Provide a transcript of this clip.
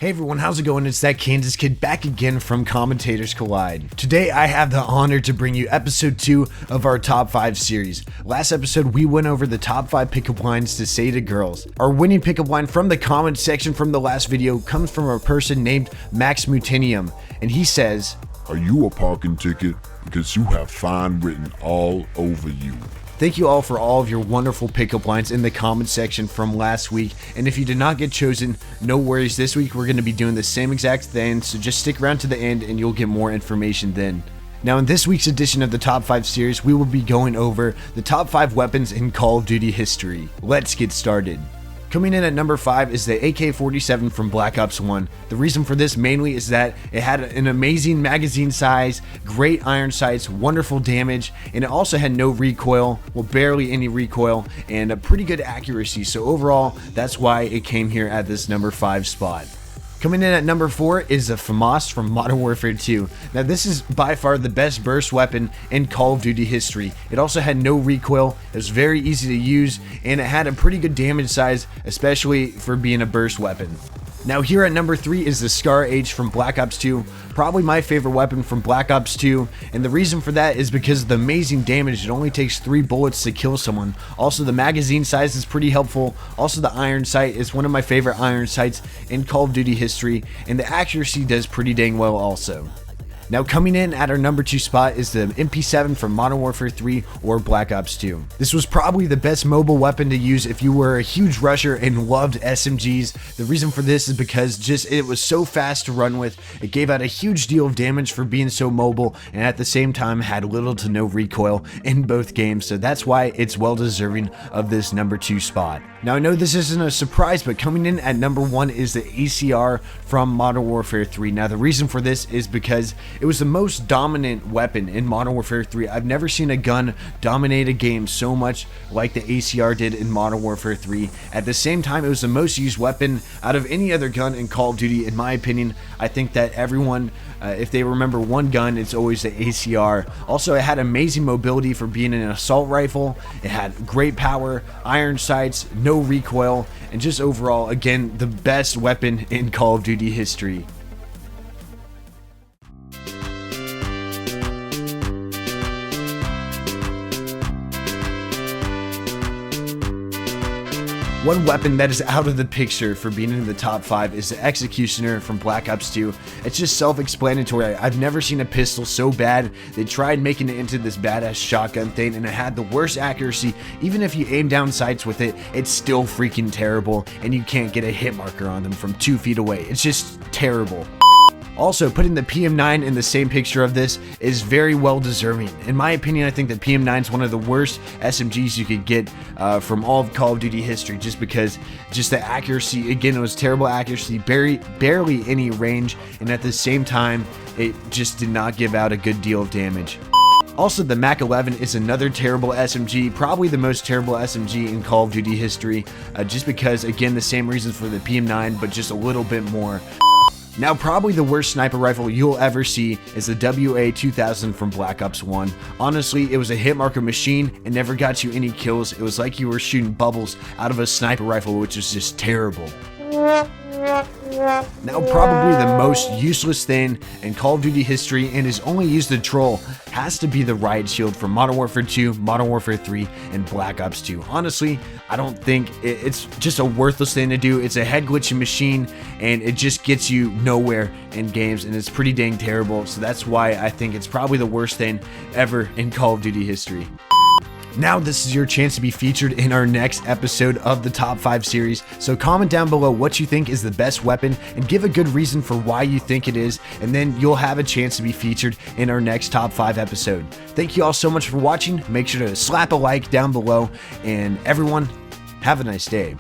Hey everyone, how's it going? It's ThatKSkid back again from Commentators Collide. Today I have the honor to bring you episode 2 of our top 5 series. Last episode we went over the top 5 pickup lines to say to girls. Our winning pickup line from the comment section from the last video comes from a person named Max Mutinium, and he says, "Are you a parking ticket? Because you have fine written all over you." Thank you all for all of your wonderful pickup lines in the comment section from last week, and if you did not get chosen, no worries, this week we're going to be doing the same exact thing, so just stick around to the end and you'll get more information then. Now in this week's edition of the top 5 series, we will be going over the top 5 weapons in Call of Duty history. Let's get started. Coming in at number 5 is the AK-47 from Black Ops 1. The reason for this mainly is that it had an amazing magazine size, great iron sights, wonderful damage, and it also had no recoil, well barely any recoil, and a pretty good accuracy. So overall, that's why it came here at this number 5 spot. Coming in at number 4 is the Famas from Modern Warfare 2. Now this is by far the best burst weapon in Call of Duty history. It also had no recoil, it was very easy to use, and it had a pretty good damage size, especially for being a burst weapon. Now here at number 3 is the SCARH from Black Ops 2, probably my favorite weapon from Black Ops 2, and the reason for that is because of the amazing damage. It only takes 3 bullets to kill someone. Also the magazine size is pretty helpful, also the iron sight is one of my favorite iron sights in Call of Duty history, and the accuracy does pretty dang well also. Now coming in at our number 2 spot is the MP7 from Modern Warfare 3 or Black Ops 2. This was probably the best mobile weapon to use if you were a huge rusher and loved SMGs. The reason for this is because it was so fast to run with, it gave out a huge deal of damage for being so mobile, and at the same time had little to no recoil in both games, so that's why it's well deserving of this number 2 spot. Now I know this isn't a surprise, but coming in at number 1 is the ACR from Modern Warfare 3. Now the reason for this is because it was the most dominant weapon in Modern Warfare 3. I've never seen a gun dominate a game so much like the ACR did in Modern Warfare 3. At the same time, it was the most used weapon out of any other gun in Call of Duty, in my opinion. I think that everyone, if they remember one gun, it's always the ACR. Also, it had amazing mobility for being an assault rifle. It had great power, iron sights, no recoil, and just overall, again, the best weapon in Call of Duty history. One weapon that is out of the picture for being in the top 5 is the Executioner from Black Ops 2. It's just self-explanatory. I've never seen a pistol so bad. They tried making it into this badass shotgun thing, and it had the worst accuracy. Even if you aim down sights with it, it's still freaking terrible, and you can't get a hit marker on them from 2 feet away. It's just terrible. Also, putting the PM9 in the same picture of this is very well deserving. In my opinion, I think that PM9 is one of the worst SMGs you could get from all of Call of Duty history, just because the accuracy, again, it was terrible accuracy, barely any range, and at the same time, it just did not give out a good deal of damage. Also, the Mac 11 is another terrible SMG, probably the most terrible SMG in Call of Duty history, just because, again, the same reasons for the PM9, but just a little bit more. Now, probably the worst sniper rifle you'll ever see is the WA-2000 from Black Ops 1. Honestly, it was a hit marker machine and never got you any kills. It was like you were shooting bubbles out of a sniper rifle, which is just terrible. Now, probably the most useless thing in Call of Duty history, and is only used to troll, has to be the riot shield from Modern Warfare 2, Modern Warfare 3, and Black Ops 2. Honestly, I don't think it's just a worthless thing to do. It's a head glitching machine, and it just gets you nowhere in games, and it's pretty dang terrible. So that's why I think it's probably the worst thing ever in Call of Duty history. Now this is your chance to be featured in our next episode of the top 5 series, so comment down below what you think is the best weapon and give a good reason for why you think it is, and then you'll have a chance to be featured in our next top 5 episode. Thank you all so much for watching. Make sure to slap a like down below, and everyone, have a nice day.